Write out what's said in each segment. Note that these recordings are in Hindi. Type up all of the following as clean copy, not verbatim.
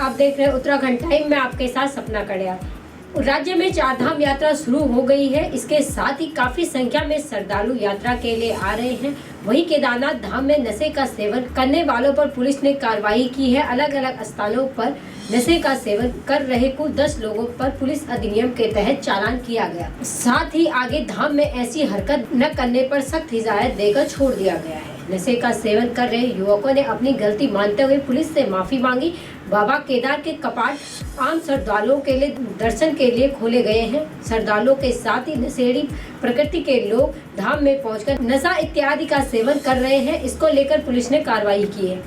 आप देख रहे हैं उत्तराखंड टाइम में आपके साथ सपना कड़ियाल। राज्य में चारधाम यात्रा शुरू हो गई है। इसके साथ ही काफी संख्या में श्रद्धालु यात्रा के लिए आ रहे हैं। वहीं केदारनाथ धाम में नशे का सेवन करने वालों पर पुलिस ने कार्रवाई की है। अलग अलग स्थानों पर नशे का सेवन कर रहे कुल 10 लोगों पर पुलिस अधिनियम के तहत चालान किया गया। साथ ही आगे धाम में ऐसी हरकत न करने पर सख्त हिदायत देकर छोड़ दिया गया है। नशे का सेवन कर रहे युवकों ने अपनी गलती मानते हुए पुलिस से माफी मांगी। बाबा केदार के कपाट आम श्रद्धालुओं के लिए दर्शन के लिए खोले गए हैं। श्रद्धालुओं के साथ ही नशेड़ी प्रकृति के लोग धाम में पहुंचकर नशा इत्यादि का सेवन कर रहे हैं। इसको लेकर पुलिस ने कार्रवाई की है।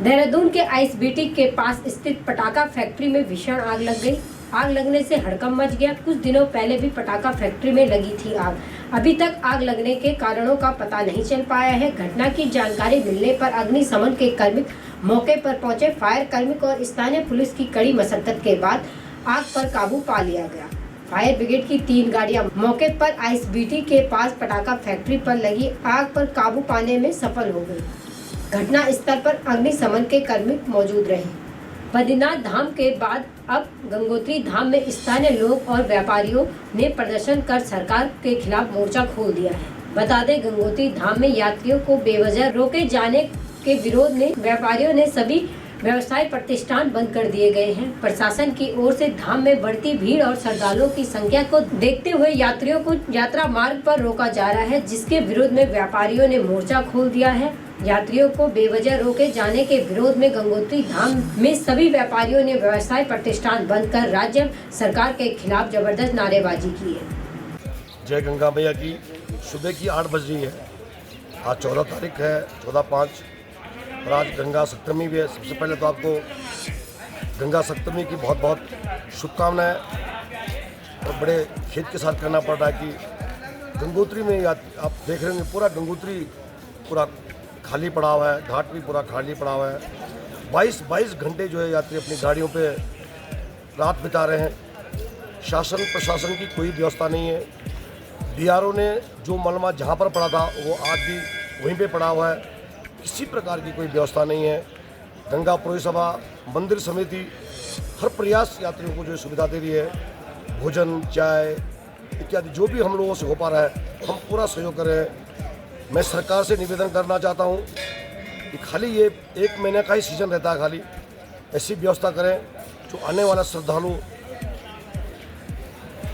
देहरादून के आईएसबीटी के पास स्थित पटाखा फैक्ट्री में भीषण आग लग गई। आग लगने से हड़कंप मच गया। कुछ दिनों पहले भी पटाखा फैक्ट्री में लगी थी आग। अभी तक आग लगने के कारणों का पता नहीं चल पाया है। घटना की जानकारी मिलने पर अग्निशमन के कर्मी मौके पर पहुंचे। फायर कर्मी और स्थानीय पुलिस की कड़ी मशक्कत के बाद आग पर काबू पा लिया गया। फायर ब्रिगेड की 3 गाड़ियां मौके पर आईएसबीटी के पास पटाखा फैक्ट्री पर लगी आग पर काबू पाने में सफल हो गई। घटना स्थल पर अग्निशमन के कर्मी मौजूद रहे। बद्रीनाथ धाम के बाद अब गंगोत्री धाम में स्थानीय लोग और व्यापारियों ने प्रदर्शन कर सरकार के खिलाफ मोर्चा खोल दिया है। बता दें, गंगोत्री धाम में यात्रियों को बेवजह रोके जाने के विरोध में व्यापारियों ने सभी व्यवसाय प्रतिष्ठान बंद कर दिए गए हैं। प्रशासन की ओर से धाम में बढ़ती भीड़ और श्रद्धालुओं की संख्या को देखते हुए यात्रियों को यात्रा मार्ग पर रोका जा रहा है, जिसके विरोध में व्यापारियों ने मोर्चा खोल दिया है। यात्रियों को बेवजह रोके जाने के विरोध में गंगोत्री धाम में सभी व्यापारियों ने व्यवसाय प्रतिष्ठान बंद कर राज्य सरकार के खिलाफ जबरदस्त नारेबाजी की है। जय गंगा मैया की। सुबह की 8 बज रही है। आज 14 तारीख है, 14/5 और आज गंगा सप्तमी भी है। सबसे पहले तो आपको गंगा सप्तमी की बहुत बहुत शुभकामनाएं। और बड़े खेद के साथ कहना पड़ रहा है कि गंगोत्री में आप देख रहे होंगे पूरा गंगोत्री पूरा खाली पड़ा हुआ है। घाट भी पूरा खाली पड़ा हुआ है। 22 घंटे जो है यात्री अपनी गाड़ियों पे रात बिता रहे हैं। शासन प्रशासन की कोई व्यवस्था नहीं है। बीआरओ ने जो मलबा जहाँ पर पड़ा था वो आज भी वहीं पे पड़ा हुआ है। किसी प्रकार की कोई व्यवस्था नहीं है। गंगा पुरोहित सभा, मंदिर समिति हर प्रयास यात्रियों को जो सुविधा दे रही है, भोजन, चाय इत्यादि जो भी हम लोगों से हो पा रहा है हम पूरा सहयोग कर रहे हैं। मैं सरकार से निवेदन करना चाहता हूं कि खाली ये 1 महीने का ही सीजन रहता है, खाली ऐसी व्यवस्था करें जो आने वाला श्रद्धालु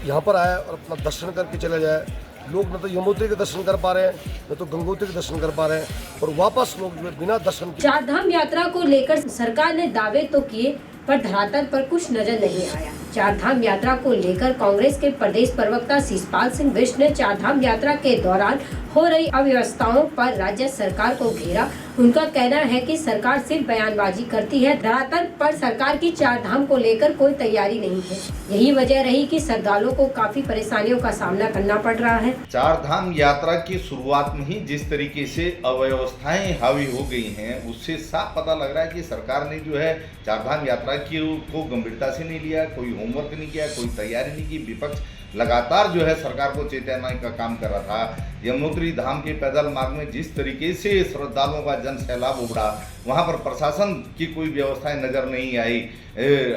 यहाँ पर आए और अपना दर्शन करके चले जाए। लोग न तो यमुनोत्री के दर्शन कर पा रहे हैं, न तो गंगोत्री के दर्शन कर पा रहे हैं और वापस लोग बिना दर्शन किए। चारधाम यात्रा को लेकर सरकार ने दावे तो किए पर धरातल पर कुछ नजर नहीं आया। चारधाम यात्रा को लेकर कांग्रेस के प्रदेश प्रवक्ता शिषपाल सिंह बिष्ट ने चारधाम यात्रा के दौरान हो रही अव्यवस्थाओं पर राज्य सरकार को घेरा। उनका कहना है कि सरकार सिर्फ बयानबाजी करती है, धरातल पर सरकार की चारधाम को लेकर कोई तैयारी नहीं है। यही वजह रही कि श्रद्धालुओं को काफी परेशानियों का सामना करना पड़ रहा है। चारधाम यात्रा की शुरुआत में ही जिस तरीके से अव्यवस्थाएं हावी हो गई हैं, उससे साफ पता लग रहा है कि सरकार ने जो है चारधाम यात्रा को गंभीरता से नहीं लिया, कोई होमवर्क नहीं किया, कोई तैयारी नहीं की। विपक्ष लगातार जो है सरकार को चेताने का काम कर रहा था। यमुनोत्री धाम के पैदल मार्ग में जिस तरीके से श्रद्धालुओं का जन सैलाब उमड़ा, वहां पर प्रशासन की कोई व्यवस्थाएं नजर नहीं आई।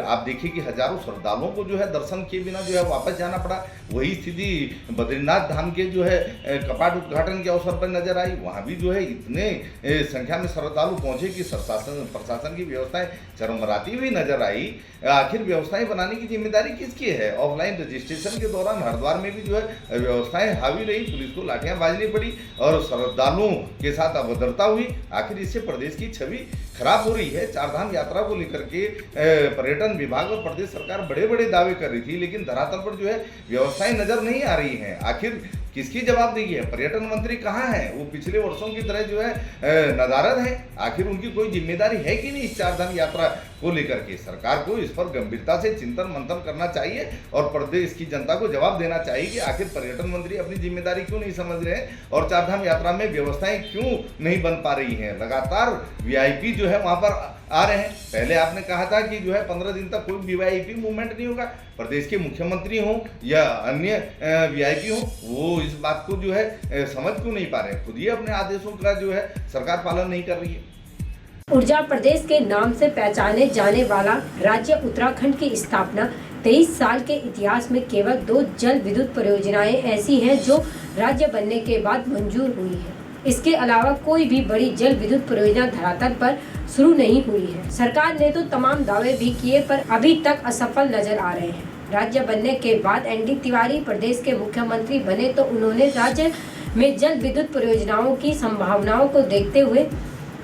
आप देखिए कि हजारों श्रद्धालुओं को जो है दर्शन किए बिना जो है वापस जाना पड़ा। वही स्थिति बद्रीनाथ धाम के जो है कपाट उद्घाटन के अवसर पर नजर आई। वहां भी जो है इतने संख्या में श्रद्धालु पहुंचे कि प्रशासन की व्यवस्थाएं चरमराती हुई नजर आई। आखिर व्यवस्थाएं बनाने की जिम्मेदारी किसकी है? ऑफलाइन रजिस्ट्रेशन के दौरान हरिद्वार में भी जो है व्यवस्थाएं हावी रही, पुलिस को लाठियां बाजनी पड़ी और श्रद्धालुओं के साथ अभद्रता हुई। आखिर इससे प्रदेश की छवि खराब हो रही है। चारधाम यात्रा को लेकर के पर्यटन विभाग और प्रदेश सरकार बड़े बड़े दावे कर रही थी, लेकिन धरातल पर जो है व्यवस्थाएं नजर नहीं आ रही हैं। आखिर किसकी जवाबदेही है? पर्यटन मंत्री कहाँ है? वो पिछले वर्षों की तरह जो है नदारद है। आखिर उनकी कोई जिम्मेदारी है कि नहीं इस चारधाम यात्रा को लेकर के? सरकार को इस पर गंभीरता से चिंतन मंथन करना चाहिए और प्रदेश की जनता को जवाब देना चाहिए कि आखिर पर्यटन मंत्री अपनी जिम्मेदारी क्यों नहीं समझ रहे हैं और चारधाम यात्रा में व्यवस्थाएं क्यों नहीं बन पा रही हैं। लगातार वीआईपी जो है वहां पर आ रहे हैं। पहले आपने कहा था कि जो है 15 दिन तक कोई वीआईपी मूवमेंट नहीं होगा। प्रदेश के मुख्यमंत्री हों या अन्य वीआईपी हों, वो इस बात को जो है समझ क्यों नहीं पा रहे? खुद ही अपने आदेशों का जो है सरकार पालन नहीं कर रही है। ऊर्जा प्रदेश के नाम से पहचाने जाने वाला राज्य उत्तराखंड की स्थापना 23 साल के इतिहास में केवल 2 जल विद्युत परियोजनाएं ऐसी हैं जो राज्य बनने के बाद मंजूर हुई है। इसके अलावा कोई भी बड़ी जल विद्युत परियोजना धरातल पर शुरू नहीं हुई है। सरकार ने तो तमाम दावे भी किए पर अभी तक असफल नजर आ रहे हैं। राज्य बनने के बाद एनडी तिवारी प्रदेश के मुख्यमंत्री बने तो उन्होंने राज्य में जल विद्युत परियोजनाओं की संभावनाओं को देखते हुए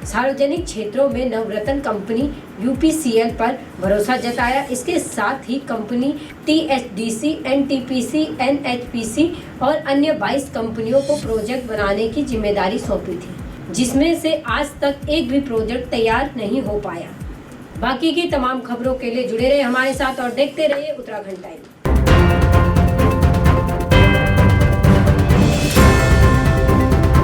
सार्वजनिक क्षेत्रों में नवरत्न कंपनी यूपीसीएल पर भरोसा जताया। इसके साथ ही कंपनी टीएचडीसी, एनटीपीसी, एनएचपीसी और अन्य 22 कंपनियों को प्रोजेक्ट बनाने की जिम्मेदारी सौंपी थी, जिसमें से आज तक एक भी प्रोजेक्ट तैयार नहीं हो पाया। बाकी की तमाम खबरों के लिए जुड़े रहे हमारे साथ और देखते रहिए उत्तराखंड टाइम।